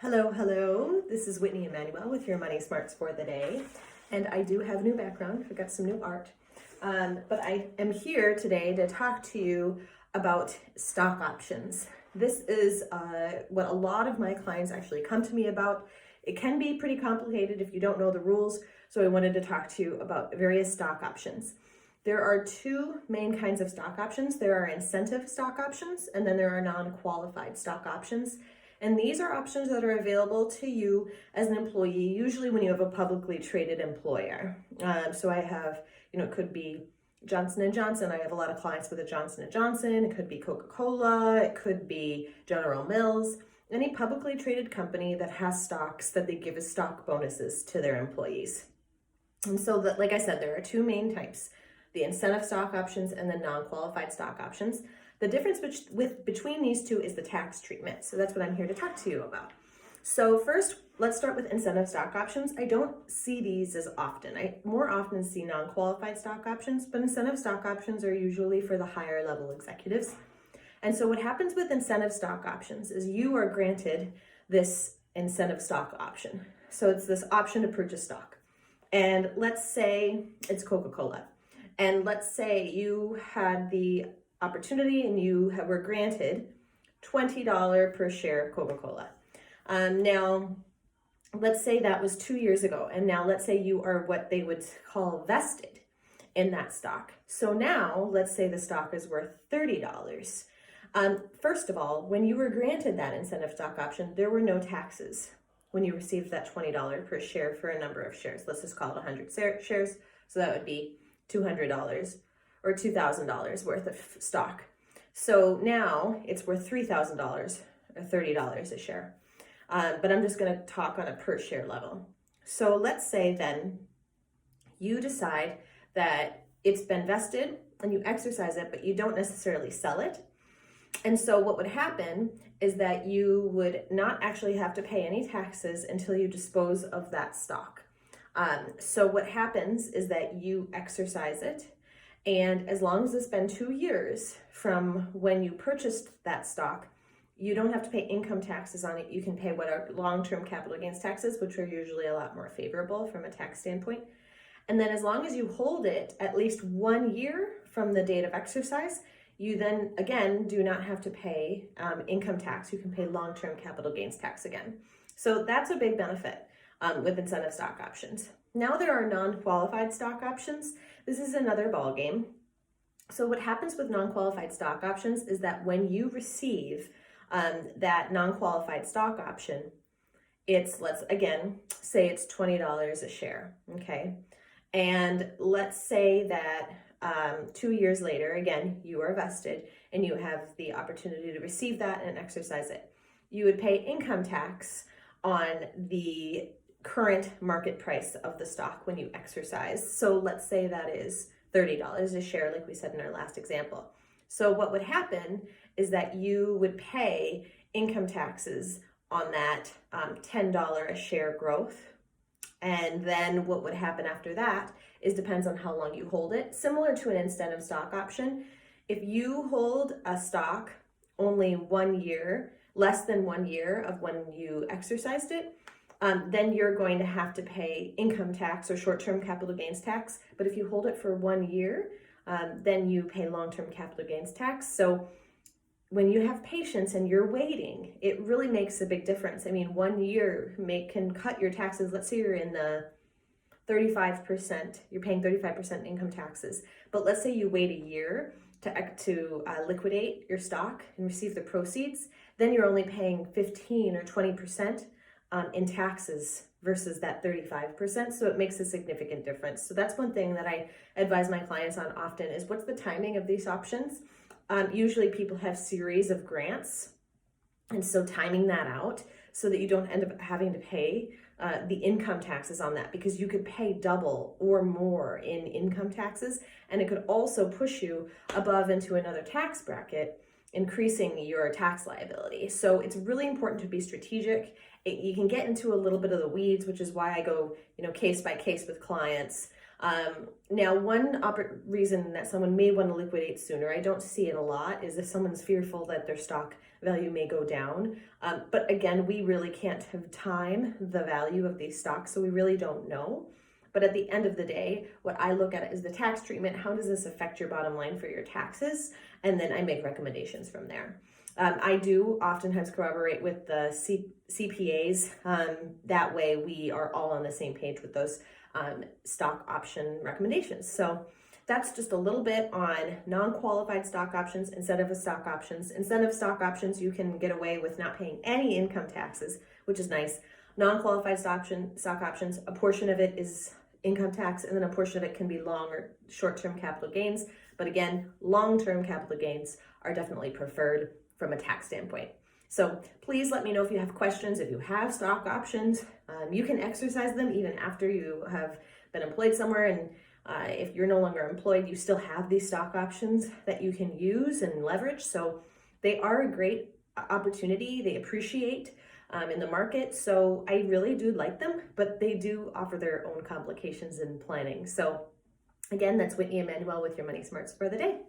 Hello. This is Whitney Emmanuel with your Money Smarts for the day. And I do have new background. I got some new art. But I am here today to talk to you about stock options. This is what a lot of my clients actually come to me about. It can be pretty complicated if you don't know the rules. So I wanted to talk to you about various stock options. There are two main kinds of stock options. There are incentive stock options, and then there are non-qualified stock options. And these are options that are available to you as an employee, usually when you have a publicly traded employer. So I have, it could be Johnson & Johnson. I have a lot of clients with a Johnson & Johnson. It could be Coca-Cola. It could be General Mills. Any publicly traded company that has stocks that they give as stock bonuses to their employees. And so, like I said, there are two main types: the incentive stock options and the non-qualified stock options. The difference between these two is the tax treatment. So that's what I'm here to talk to you about. So first, let's start with incentive stock options. I don't see these as often. I more often see non-qualified stock options, but incentive stock options are usually for the higher level executives. And so what happens with incentive stock options is you are granted this incentive stock option. So it's this option to purchase stock. And let's say it's Coca-Cola. And let's say you had the opportunity and you were granted $20 per share Coca-Cola. Now, let's say that was 2 years ago, and now let's say you are what they would call vested in that stock. So now, let's say the stock is worth $30. First of all, when you were granted that incentive stock option, there were no taxes when you received that $20 per share for a number of shares. Let's just call it 100 shares, so that would be $200 or $2,000 worth of stock. So now it's worth $3,000 or $30 a share. But I'm just going to talk on a per share level. So let's say then you decide that it's been vested and you exercise it, but you don't necessarily sell it. And so what would happen is that you would not actually have to pay any taxes until you dispose of that stock. So what happens is that you exercise it. And as long as it's been 2 years from when you purchased that stock, you don't have to pay income taxes on it. You can pay what are long-term capital gains taxes, which are usually a lot more favorable from a tax standpoint. And then as long as you hold it at least 1 year from the date of exercise, you then, again, do not have to pay income tax. You can pay long-term capital gains tax again. So that's a big benefit with incentive stock options. Now there are non-qualified stock options. This is another ballgame. So what happens with non-qualified stock options is that when you receive that non-qualified stock option, let's again say it's $20 a share, okay? And let's say that 2 years later, again, you are vested and you have the opportunity to receive that and exercise it. You would pay income tax on the current market price of the stock when you exercise. So let's say that is $30 a share, like we said in our last example. So what would happen is that you would pay income taxes on that $10 a share growth. And then what would happen after that depends on how long you hold it. Similar to an incentive stock option, if you hold a stock only 1 year, less than 1 year of when you exercised it, then you're going to have to pay income tax or short-term capital gains tax. But if you hold it for 1 year, then you pay long-term capital gains tax. So when you have patience and you're waiting, it really makes a big difference. I mean, 1 year can cut your taxes. Let's say you're in the 35%, you're paying 35% income taxes. But let's say you wait a year to liquidate your stock and receive the proceeds, then you're only paying 15 or 20% in taxes versus that 35%. So it makes a significant difference. So that's one thing that I advise my clients on often is what's the timing of these options? Usually people have series of grants. And so timing that out so that you don't end up having to pay the income taxes on that, because you could pay double or more in income taxes, and it could also push you above into another tax bracket, increasing your tax liability. So it's really important to be strategic. You can get into a little bit of the weeds, which is why I go, case by case with clients. Now, one reason that someone may want to liquidate sooner, I don't see it a lot, is if someone's fearful that their stock value may go down. But again, we really can't have time the value of these stocks, so we really don't know. But at the end of the day, what I look at is the tax treatment. How does this affect your bottom line for your taxes? And then I make recommendations from there. I do oftentimes corroborate with the CPAs. That way we are all on the same page with those stock option recommendations. So that's just a little bit on non-qualified stock options instead of stock options. Instead of stock options, you can get away with not paying any income taxes, which is nice. Non-qualified stock options, a portion of it is income tax, and then a portion of it can be long or short-term capital gains. But again, long-term capital gains are definitely preferred from a tax standpoint. So please let me know if you have questions. If you have stock options, you can exercise them even after you have been employed somewhere. And if you're no longer employed, you still have these stock options that you can use and leverage. So they are a great opportunity. They appreciate in the market. So I really do like them, but they do offer their own complications in planning. So again, that's Whitney Emanuel with your Money Smarts for the day.